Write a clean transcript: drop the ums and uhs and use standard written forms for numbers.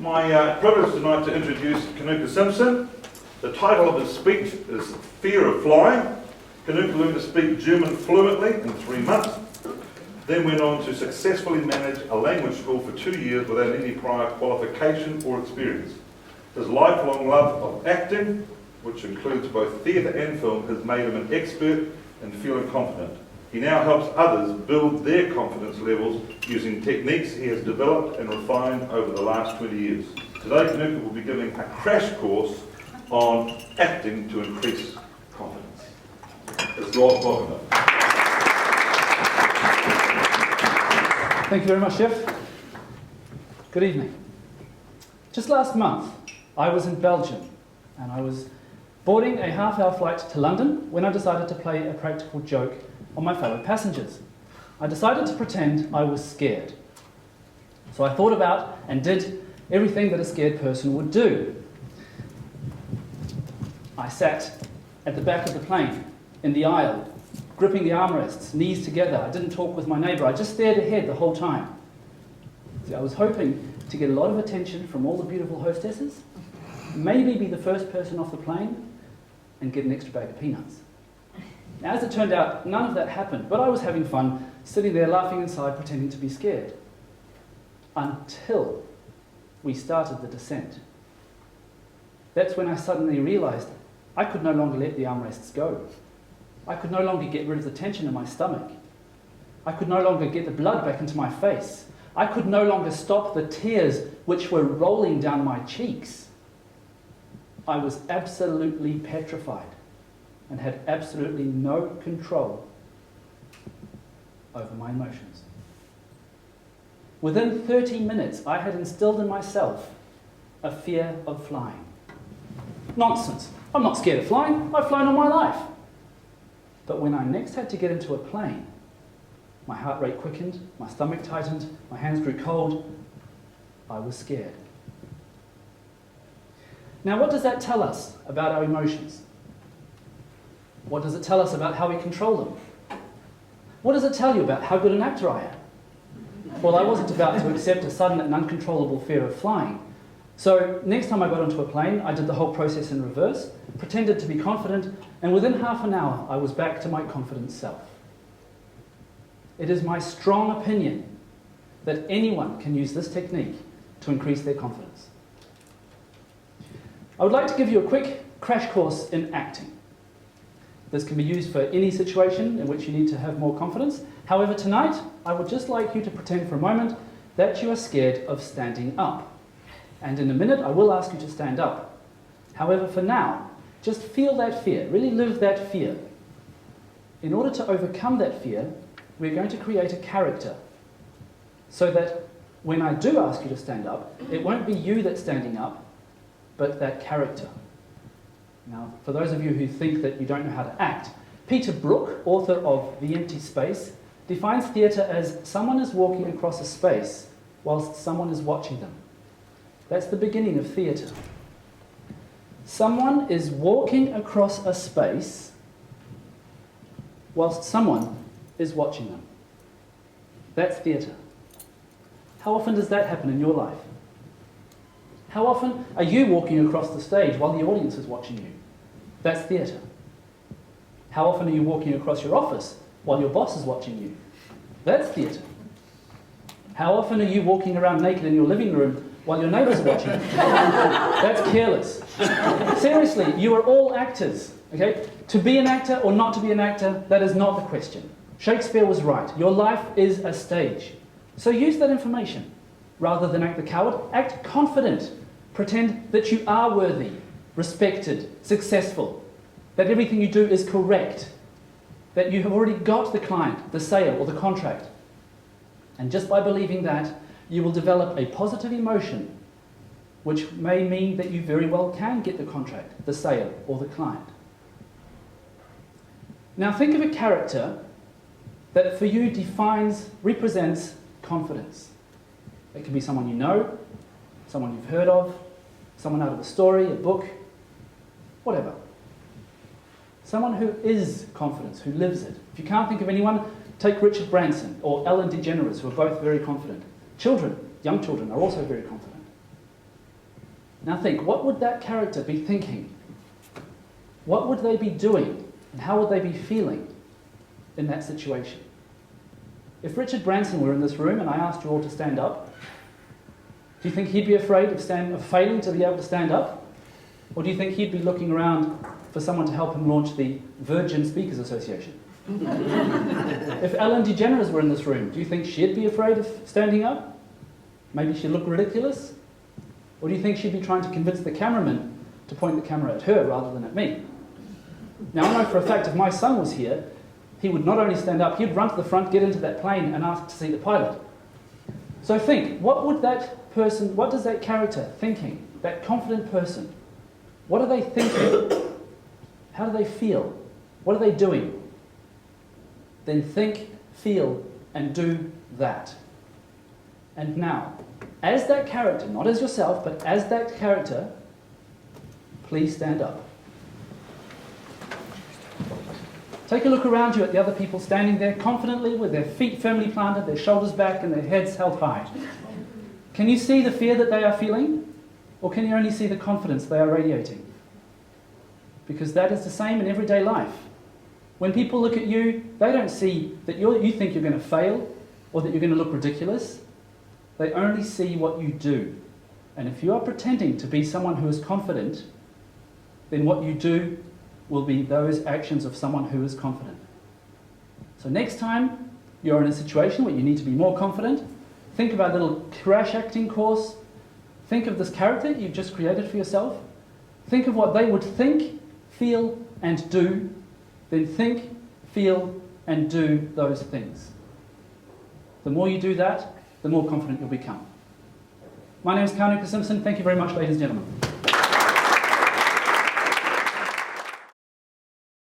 My privilege tonight to introduce Kanuka Simpson. The title of his speech is Fear of Flying. Kanuka learned to speak German fluently in 3 months, then went on to successfully manage a language school for 2 years without any prior qualification or experience. His lifelong love of acting, which includes both theatre and film, has made him an expert in feeling confident. He now helps others build their confidence levels using techniques he has developed and refined over the last 20 years. Today, Kanuka will be giving a crash course on acting to increase confidence. It's Ross, welcome. Thank you very much, Chef. Good evening. Just last month, I was in Belgium, and I was boarding a half-hour flight to London when I decided to play a practical joke on my fellow passengers. I decided to pretend I was scared. So I thought about and did everything that a scared person would do. I sat at the back of the plane, in the aisle, gripping the armrests, knees together. I didn't talk with my neighbour. I just stared ahead the whole time. See, I was hoping to get a lot of attention from all the beautiful hostesses, maybe be the first person off the plane, and get an extra bag of peanuts. Now, as it turned out, none of that happened, but I was having fun, sitting there laughing inside, pretending to be scared. Until we started the descent. That's when I suddenly realised I could no longer let the armrests go. I could no longer get rid of the tension in my stomach. I could no longer get the blood back into my face. I could no longer stop the tears which were rolling down my cheeks. I was absolutely petrified and had absolutely no control over my emotions. Within 30 minutes, I had instilled in myself a fear of flying. Nonsense. I'm not scared of flying. I've flown all my life. But when I next had to get into a plane, my heart rate quickened, my stomach tightened, my hands grew cold. I was scared. Now, what does that tell us about our emotions? What does it tell us about how we control them? What does it tell you about how good an actor I am? Well, I wasn't about to accept a sudden and uncontrollable fear of flying. So next time I got onto a plane, I did the whole process in reverse, pretended to be confident, and within half an hour, I was back to my confident self. It is my strong opinion that anyone can use this technique to increase their confidence. I would like to give you a quick crash course in acting. This can be used for any situation in which you need to have more confidence. However, tonight, I would just like you to pretend for a moment that you are scared of standing up. And in a minute, I will ask you to stand up. However, for now, just feel that fear, really live that fear. In order to overcome that fear, we're going to create a character so that when I do ask you to stand up, it won't be you that's standing up, but that character. Now, for those of you who think that you don't know how to act, Peter Brook, author of The Empty Space, defines theatre as someone is walking across a space whilst someone is watching them. That's the beginning of theatre. Someone is walking across a space whilst someone is watching them. That's theatre. How often does that happen in your life? How often are you walking across the stage while the audience is watching you? That's theatre. How often are you walking across your office while your boss is watching you? That's theatre. How often are you walking around naked in your living room while your neighbours are watching you? That's careless. Seriously, you are all actors, okay? To be an actor or not to be an actor, that is not the question. Shakespeare was right. Your life is a stage. So use that information. Rather than act the coward, act confident. Pretend that you are worthy, respected, successful, that everything you do is correct, that you have already got the client, the sale, or the contract. And just by believing that, you will develop a positive emotion, which may mean that you very well can get the contract, the sale, or the client. Now think of a character that for you represents confidence. It can be someone you know, someone you've heard of, someone out of a story, a book, whatever. Someone who is confident, who lives it. If you can't think of anyone, take Richard Branson or Ellen DeGeneres, who are both very confident. Children, young children, are also very confident. Now think, what would that character be thinking? What would they be doing? And how would they be feeling in that situation? If Richard Branson were in this room and I asked you all to stand up, do you think he'd be afraid of failing to be able to stand up? Or do you think he'd be looking around for someone to help him launch the Virgin Speakers Association? If Ellen DeGeneres were in this room, do you think she'd be afraid of standing up? Maybe she'd look ridiculous? Or do you think she'd be trying to convince the cameraman to point the camera at her rather than at me? Now, I know for a fact if my son was here, he would not only stand up, he'd run to the front, get into that plane and ask to see the pilot. So think, what does that character thinking, that confident person, what are they thinking? How do they feel? What are they doing? Then think, feel, and do that. And now, as that character, not as yourself, but as that character, please stand up. Take a look around you at the other people standing there confidently with their feet firmly planted, their shoulders back, and their heads held high. Can you see the fear that they are feeling? Or can you only see the confidence they are radiating? Because that is the same in everyday life. When people look at you, they don't see that you think you're going to fail or that you're going to look ridiculous. They only see what you do. And if you are pretending to be someone who is confident, then what you do will be those actions of someone who is confident. So next time you're in a situation where you need to be more confident, think about a little crash acting course. Think of this character you've just created for yourself. Think of what they would think, feel, and do. Then think, feel, and do those things. The more you do that, the more confident you'll become. My name is Kanuka Simpson. Thank you very much, ladies and gentlemen.